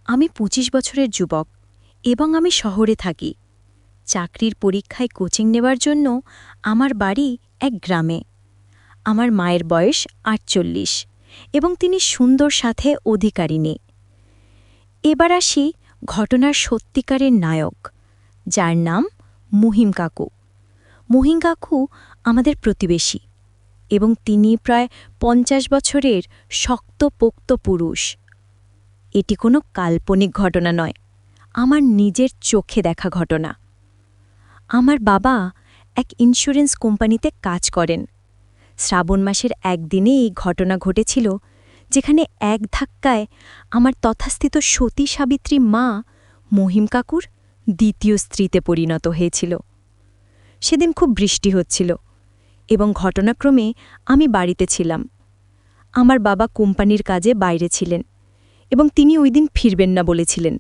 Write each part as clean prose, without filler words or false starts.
আমি ২৫ বছরের যুবক এবং আমি শহরে থাকি। চাকরির পরীক্ষায় কোচিং নেবার জন্য আমার বাড়ি এক গ্রামে। আমার মায়ের বয়স ৪৮ এবং তিনি সুন্দর সাথে অধিকারিণী। এবার আসি ঘটনার সত্যিকারের নায়ক, যার নাম মহিম কাকু। মহিম কাকু আমাদের প্রতিবেশী এবং তিনি প্রায় ৫০ বছরের শক্তপোক্ত পুরুষ। এটি কোনো কাল্পনিক ঘটনা নয়, আমার নিজের চোখে দেখা ঘটনা। আমার বাবা এক ইন্স্যুরেন্স কোম্পানিতে কাজ করেন। শ্রাবণ মাসের একদিনে এই ঘটনা ঘটেছিল, যেখানে এক ধাক্কায় আমার তথাস্থিত সতী সাবিত্রী মা মহিম কাকুর দ্বিতীয় স্ত্রীতে পরিণত হয়েছিল। সেদিন খুব বৃষ্টি হচ্ছিল এবং ঘটনাক্রমে আমি বাড়িতে ছিলাম। আমার বাবা কোম্পানির কাজে বাইরে ছিলেন এবং তিনি ওই দিন ফিরবেন না বলেছিলেন।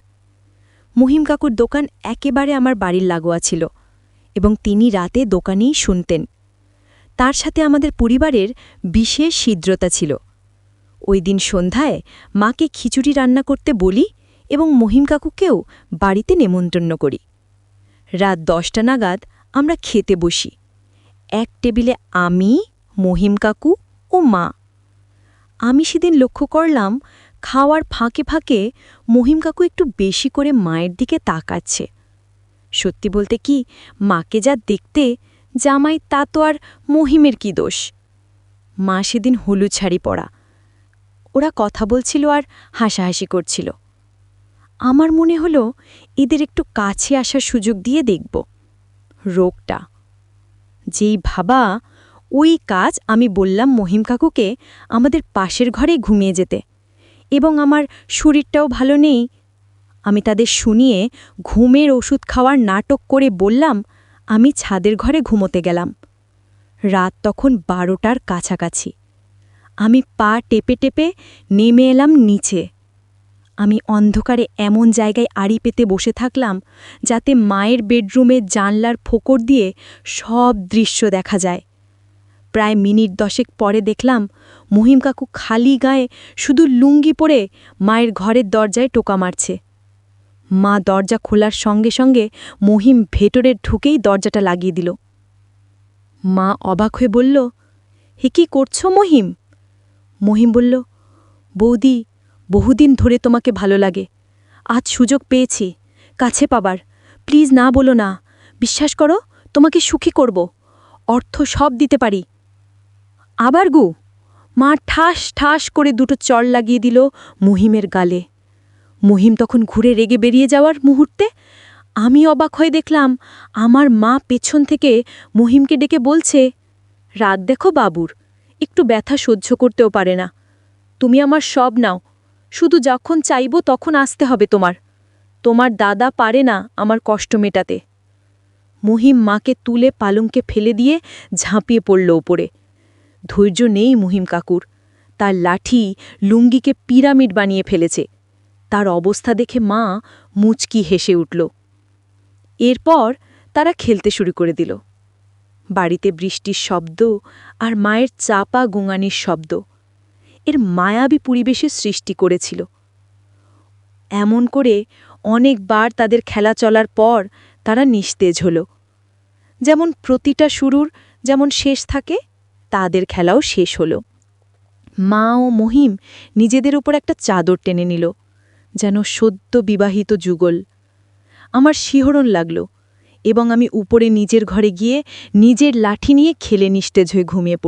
মহিম কাকুর দোকান একেবারে আমার বাড়ির লাগোয়া ছিল এবং তিনি রাতে দোকানেই শুনতেন। তার সাথে আমাদের পরিবারের বিশেষ ছিদ্রতা ছিল। ওই দিন সন্ধ্যায় মাকে খিচুড়ি রান্না করতে বলি এবং মহিম কাকুকেও বাড়িতে নেমন্তন্ন করি। রাত ১০টা নাগাদ আমরা খেতে বসি। এক টেবিলে আমি, মহিম কাকু ও মা। আমি সেদিন লক্ষ্য করলাম, খাওয়ার ফাঁকে ফাঁকে মহিম কাকু একটু বেশি করে মায়ের দিকে তাকাচ্ছে। সত্যি বলতে কি, মাকে যা দেখতে জামাই, তা তো আর মহিমের কি দোষ। মা সেদিন হলুদ শাড়ি পরা। ওরা কথা বলছিল আর হাসাহাসি করছিল। আমার মনে হলো এদের একটু কাছে আসার সুযোগ দিয়ে দেখব রোগটা। যেই ভাবা ওই কাজ আমি বললাম মহিম কাকুকে আমাদের পাশের ঘরেই ঘুমিয়ে যেতে, এবং আমার শরীরটাও ভালো নেই। আমি তাদের শুনিয়ে ঘুমের ওষুধ খাওয়ার নাটক করে বললাম আমি ছাদের ঘরে ঘুমোতে গেলাম। রাত তখন ১২টার কাছাকাছি। আমি পা টেপে টেপে নেমে এলাম নিচে। আমি অন্ধকারে এমন জায়গায় আড়ি পেতে বসে থাকলাম যাতে মায়ের বেডরুমের জানলার ফোকর দিয়ে সব দৃশ্য দেখা যায়। প্রায় মিনিট ১০ পরে দেখলাম মহিম কাকু খালি গায়ে শুধু লুঙ্গি পরে মায়ের ঘরের দরজায় টোকা মারছে। মা দরজা খোলার সঙ্গে সঙ্গে মহিম ভেতরে ঢুকেই দরজাটা লাগিয়ে দিল। মা অবাক হয়ে বলল, হে কি করছো মহিম? মহিম বলল, বৌদি, বহুদিন ধরে তোমাকে ভালো লাগে, আজ সুযোগ পেয়েছি কাছে পাবার। প্লিজ না বলো না, বিশ্বাস করো, তোমাকে সুখী করব, অর্থ সব দিতে পারি। আবার গু? মা ঠাস ঠাস করে দুটো চড় লাগিয়ে দিল মহিমের গালে। মহিম তখন ঘুরে রেগে বেরিয়ে যাওয়ার মুহূর্তে আমি অবাক হয়ে দেখলাম আমার মা পেছন থেকে মহিমকে ডেকে বলছে, রাত দেখো বাবুর, একটু ব্যথা সহ্য করতেও পারে না। তুমি আমার সব নাও, শুধু যখন চাইব তখন আসতে হবে তোমার। তোমার দাদা পারে না আমার কষ্ট মেটাতে। মহিম মাকে তুলে পালঙ্কে ফেলে দিয়ে ঝাঁপিয়ে পড়ল ওপরে। ধৈর্য নেই মহিম কাকুর। তার লাঠি লুঙ্গিকে পিরামিড বানিয়ে ফেলেছে। তার অবস্থা দেখে মা মুচকি হেসে উঠল। এরপর তারা খেলতে শুরু করে দিল। বাড়িতে বৃষ্টির শব্দ আর মায়ের চাপা গোঙানির শব্দ এর মায়াবী পরিবেশের সৃষ্টি করেছিল। এমন করে অনেকবার তাদের খেলা চলার পর তারা নিস্তেজ হল। যেমন প্রতিটা শুরুর যেমন শেষ থাকে, তাদের খেলাও শেষ হল। মা ও মহিম নিজেদের উপর একটা চাদর টেনে নিল, যেন সদ্য বিবাহিত যুগল। আমার শিহরণ লাগল এবং আমি উপরে নিজের ঘরে গিয়ে নিজের লাঠি নিয়ে খেলে নিস্তেজ হয়ে ঘুমিয়ে পড়লাম।